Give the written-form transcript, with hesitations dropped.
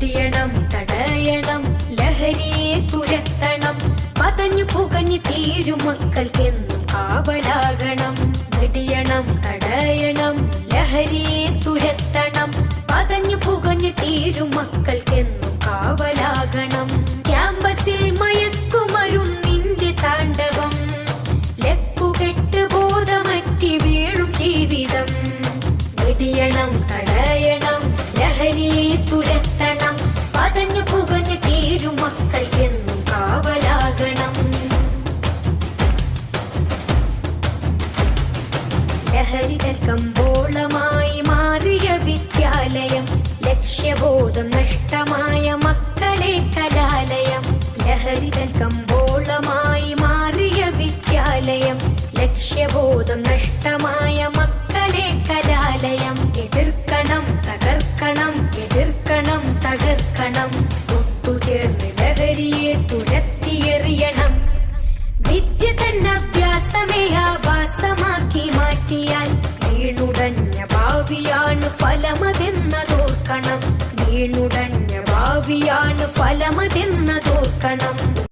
വെടിയണം തടയണം ലഹരിയെ തുരത്തണം പതഞ്ഞു പുകഞ്ഞു തീരും മക്കൾക്കെന്നും കാവലാകണം വെടിയണം തടയണം ലഹരിയെ തുരത്തണം പതഞ്ഞു പുകഞ്ഞു തീരും മക്കൾക്കെന്നും കാവലാകണം ക്യാമ്പസിൽ മയക്കുമരുന്നിന്റെ താണ്ഡവം ലക്കുകെട്ട് ബോധമറ്റി വീഴും ജീവിതം വെടിയണം തടയണം ലഹരിയെ തുരത്തണം പതഞ്ഞു പുകഞ്ഞു തീരും മക്കൾക്കെന്നും കാവലാകണം ലഹരിതൻ കമ്പോളമായി മാറിയ വിദ്യാലയം ലക്ഷ്യബോധം നഷ്ടമായ മക്കളെ കലാലയം ലഹരിതൻ കമ്പോളമായി മാറിയ വിദ്യാലയം ലക്ഷ്യബോധം നഷ്ടമായ മക്കളെ കലാലയം എതിർക്കണം തകർക്കണം എതിർക്കണം തകർക്കണം ഒത്തുചേർന്ന് ലഹരിയെ തുരത്തിയെറിയണം വിദ്യ തന്നെ അഭ്യാസമേ ആഭാസമാക്കി മാറ്റിയാൽ വീണുടഞ്ഞ ഭാവിയാണ് ഫലമതെന്നതോർക്കണം വീണുടഞ്ഞ ഭാവിയാണ് ഫലമതെന്ന